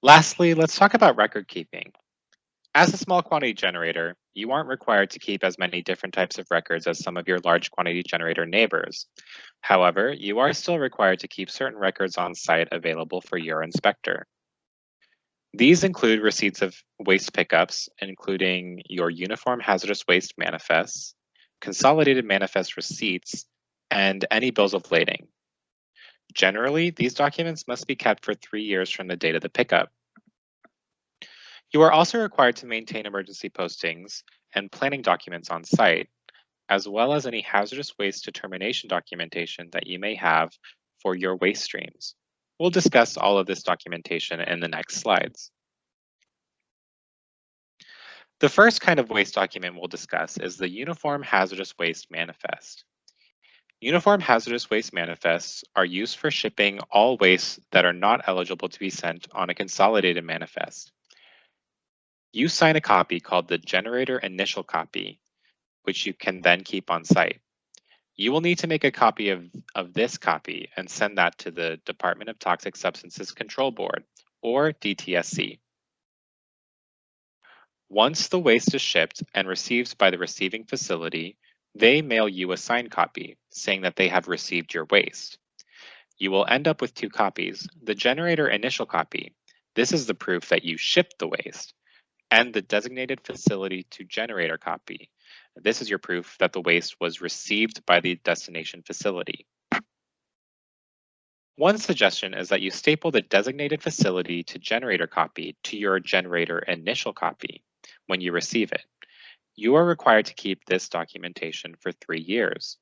Lastly, let's talk about record keeping. As a small quantity generator, you aren't required to keep as many different types of records as some of your large quantity generator neighbors. However, you are still required to keep certain records on site available for your inspector. These include receipts of waste pickups, including your Uniform Hazardous Waste manifests, consolidated manifest receipts, and any bills of lading. Generally, these documents must be kept for 3 years from the date of the pickup. You are also required to maintain emergency postings and planning documents on site, as well as any hazardous waste determination documentation that you may have for your waste streams. We'll discuss all of this documentation in the next slides. The first kind of waste document we'll discuss is the Uniform Hazardous Waste Manifest. Uniform Hazardous Waste Manifests are used for shipping all wastes that are not eligible to be sent on a consolidated manifest. You sign a copy called the Generator Initial Copy, which you can then keep on site. You will need to make a copy of this copy and send that to the Department of Toxic Substances Control Board, or DTSC. Once the waste is shipped and received by the receiving facility, they mail you a signed copy saying that they have received your waste. You will end up with two copies. The generator initial copy, this is the proof that you shipped the waste, and the designated facility to generator copy. This is your proof that the waste was received by the destination facility. One suggestion is that you staple the designated facility to generator copy to your generator initial copy when you receive it. You are required to keep this documentation for 3 years.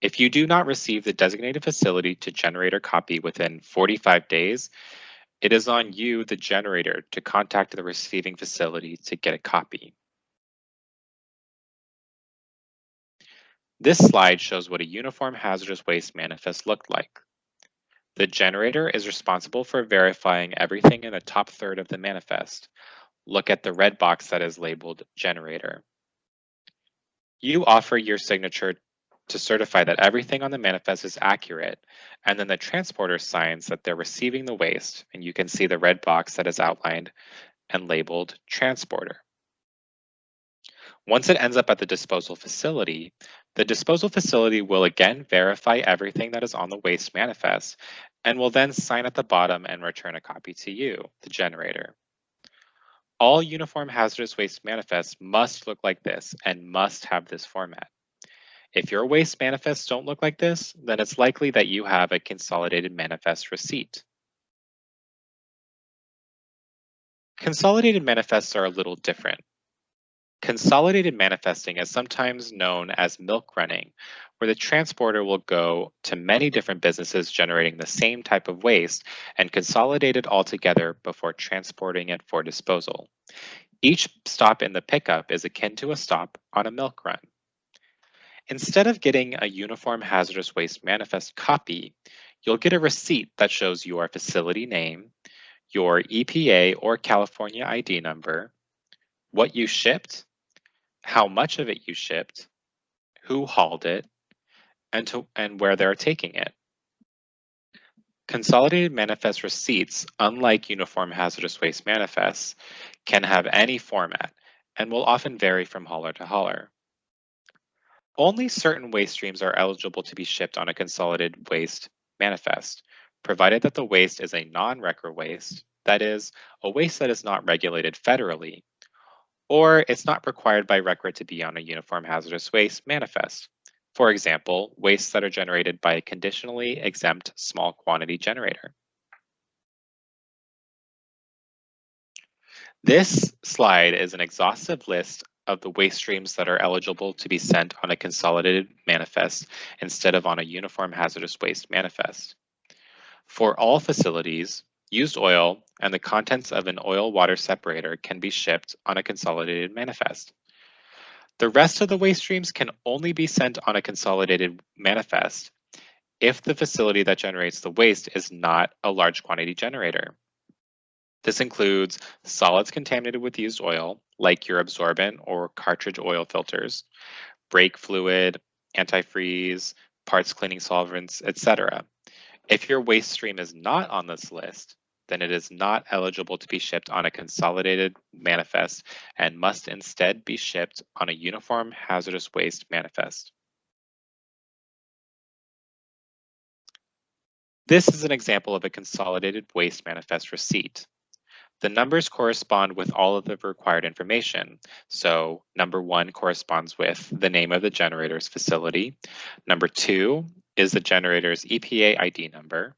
If you do not receive the designated facility to generator copy within 45 days, it is on you, the generator, to contact the receiving facility to get a copy. This slide shows what a uniform hazardous waste manifest looked like. The generator is responsible for verifying everything in the top third of the manifest. Look at the red box that is labeled generator. You offer your signature to certify that everything on the manifest is accurate, and then the transporter signs that they're receiving the waste, and you can see the red box that is outlined and labeled transporter. Once it ends up at the disposal facility, the disposal facility will again verify everything that is on the waste manifest and will then sign at the bottom and return a copy to you, the generator. All uniform hazardous waste manifests must look like this and must have this format. If your waste manifests don't look like this, then it's likely that you have a consolidated manifest receipt. Consolidated manifests are a little different. Consolidated manifesting is sometimes known as milk running, where the transporter will go to many different businesses generating the same type of waste and consolidate it all together before transporting it for disposal. Each stop in the pickup is akin to a stop on a milk run. Instead of getting a uniform hazardous waste manifest copy, you'll get a receipt that shows your facility name, your EPA or California ID number, what you shipped, how much of it you shipped, who hauled it, and where they're taking it. Consolidated manifest receipts, unlike uniform hazardous waste manifests, can have any format and will often vary from hauler to hauler. Only certain waste streams are eligible to be shipped on a consolidated waste manifest, provided that the waste is a non-RECR waste, that is, a waste that is not regulated federally, or it's not required by RECR to be on a uniform hazardous waste manifest. For example, wastes that are generated by a conditionally exempt small quantity generator. This slide is an exhaustive list of the waste streams that are eligible to be sent on a consolidated manifest instead of on a uniform hazardous waste manifest. For all facilities, used oil and the contents of an oil-water separator can be shipped on a consolidated manifest. The rest of the waste streams can only be sent on a consolidated manifest if the facility that generates the waste is not a large quantity generator. This includes solids contaminated with used oil, like your absorbent or cartridge oil filters, brake fluid, antifreeze, parts cleaning solvents, etc. If your waste stream is not on this list, then it is not eligible to be shipped on a consolidated manifest and must instead be shipped on a uniform hazardous waste manifest. This is an example of a consolidated waste manifest receipt. The numbers correspond with all of the required information. So number 1 corresponds with the name of the generator's facility. Number 2 is the generator's EPA ID number.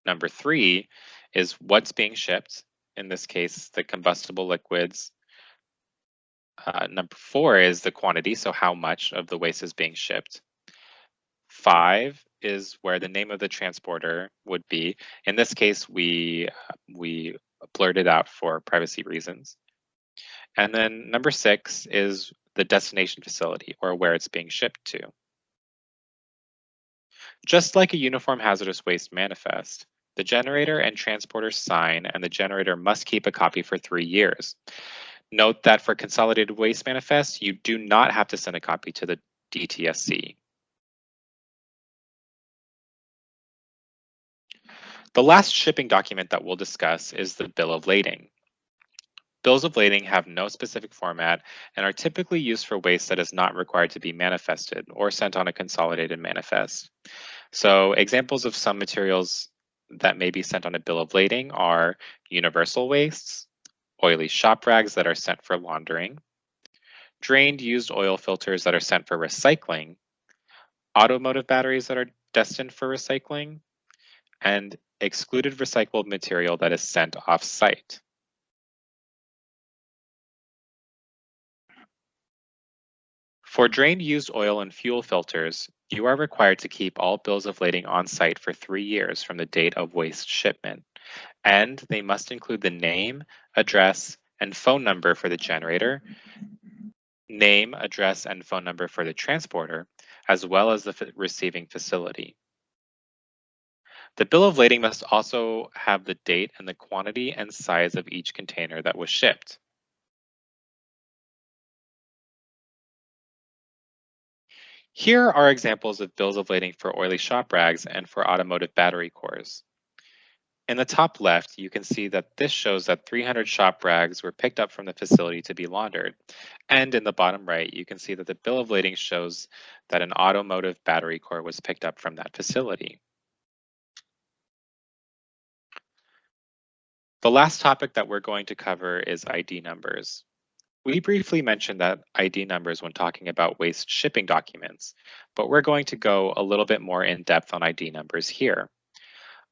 Number 3 is what's being shipped, in this case, the combustible liquids. Number 4 is the quantity, so how much of the waste is being shipped. 5 is where the name of the transporter would be. In this case, we blurred it out for privacy reasons. And then number 6 is the destination facility, or where it's being shipped to. Just like a uniform hazardous waste manifest, the generator and transporter sign, and the generator must keep a copy for 3 years. Note that for consolidated waste manifests, you do not have to send a copy to the DTSC. The last shipping document that we'll discuss is the bill of lading. Bills of lading have no specific format and are typically used for waste that is not required to be manifested or sent on a consolidated manifest. So examples of some materials that may be sent on a bill of lading are universal wastes, oily shop rags that are sent for laundering, drained used oil filters that are sent for recycling, automotive batteries that are destined for recycling, and excluded recycled material that is sent off-site. For drained used oil and fuel filters, you are required to keep all bills of lading on site for 3 years from the date of waste shipment, and they must include the name, address, and phone number for the generator, name, address, and phone number for the transporter, as well as the receiving facility. The bill of lading must also have the date and the quantity and size of each container that was shipped. Here are examples of bills of lading for oily shop rags and for automotive battery cores. In the top left, you can see that this shows that 300 shop rags were picked up from the facility to be laundered. And in the bottom right, you can see that the bill of lading shows that an automotive battery core was picked up from that facility. The last topic that we're going to cover is ID numbers. We briefly mentioned that ID numbers when talking about waste shipping documents, but we're going to go a little bit more in depth on ID numbers here.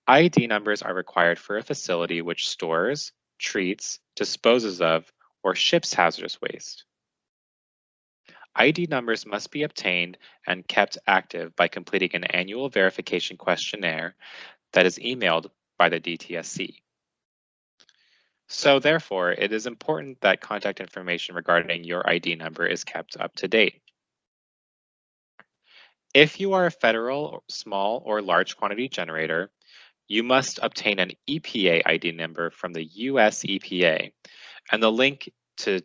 ID numbers are required for a facility which stores, treats, disposes of, or ships hazardous waste. ID numbers must be obtained and kept active by completing an annual verification questionnaire that is emailed by the DTSC. So therefore, it is important that contact information regarding your ID number is kept up to date. If you are a federal, small, or large quantity generator, you must obtain an EPA ID number from the US EPA, and the link to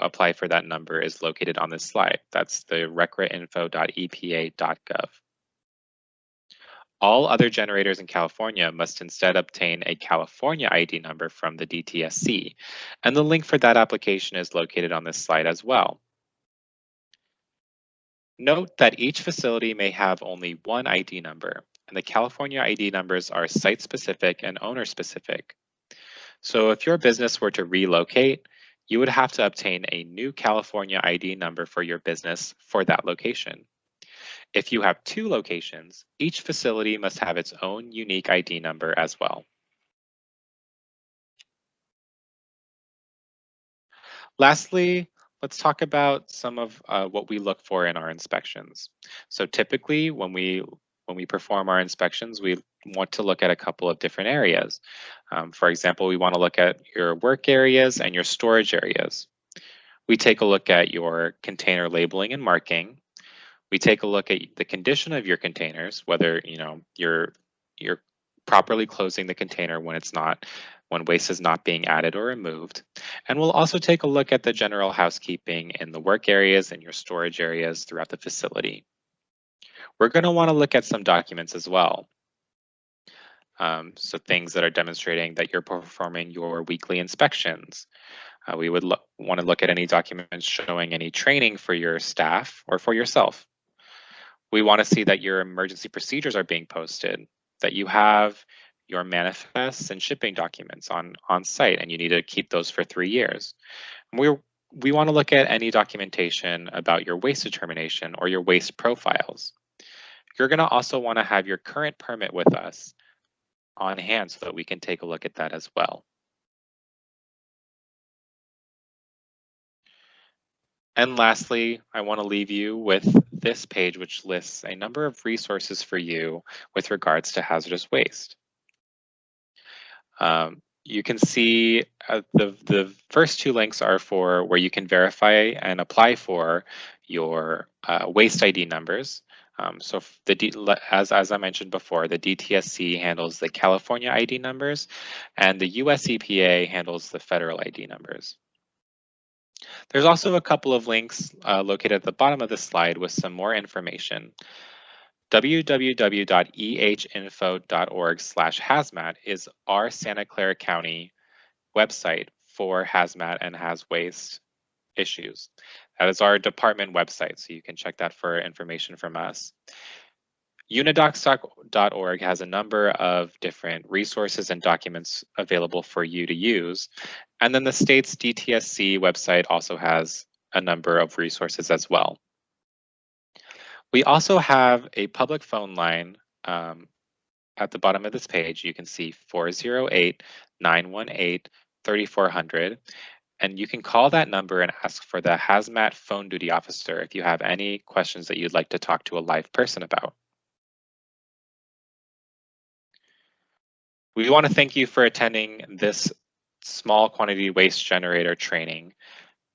apply for that number is located on this slide. That's the recrainfo.epa.gov. All other generators in California must instead obtain a California ID number from the DTSC, and the link for that application is located on this slide as well. Note that each facility may have only one ID number, and the California ID numbers are site-specific and owner-specific. So if your business were to relocate, you would have to obtain a new California ID number for your business for that location. If you have 2 locations, each facility must have its own unique ID number as well. Lastly, let's talk about some of what we look for in our inspections. So typically when we perform our inspections, we want to look at a couple of different areas. For example, we want to look at your work areas and your storage areas. We take a look at your container labeling and marking. We take a look at the condition of your containers, whether you're properly closing the container when waste is not being added or removed. And we'll also take a look at the general housekeeping in the work areas and your storage areas throughout the facility. We're going to want to look at some documents as well. So things that are demonstrating that you're performing your weekly inspections. We would want to look at any documents showing any training for your staff or for yourself. We want to see that your emergency procedures are being posted, that you have your manifests and shipping documents on site, and you need to keep those for 3 years. We want to look at any documentation about your waste determination or your waste profiles. You're going to also want to have your current permit with us on hand so that we can take a look at that as well. And lastly, I want to leave you with this page, which lists a number of resources for you with regards to hazardous waste. You can see the first two links are for where you can verify and apply for your waste ID numbers. So as I mentioned before, the DTSC handles the California ID numbers, and the US EPA handles the federal ID numbers. There's also a couple of links located at the bottom of the slide with some more information. www.ehinfo.org/hazmat is our Santa Clara County website for hazmat and haz waste issues. That is our department website, so you can check that for information from us. Unidocs.org has a number of different resources and documents available for you to use. And then the state's DTSC website also has a number of resources as well. We also have a public phone line at the bottom of this page. You can see 408-918-3400. And you can call that number and ask for the hazmat phone duty officer if you have any questions that you'd like to talk to a live person about. We want to thank you for attending this small quantity waste generator training,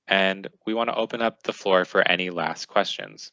and we want to open up the floor for any last questions.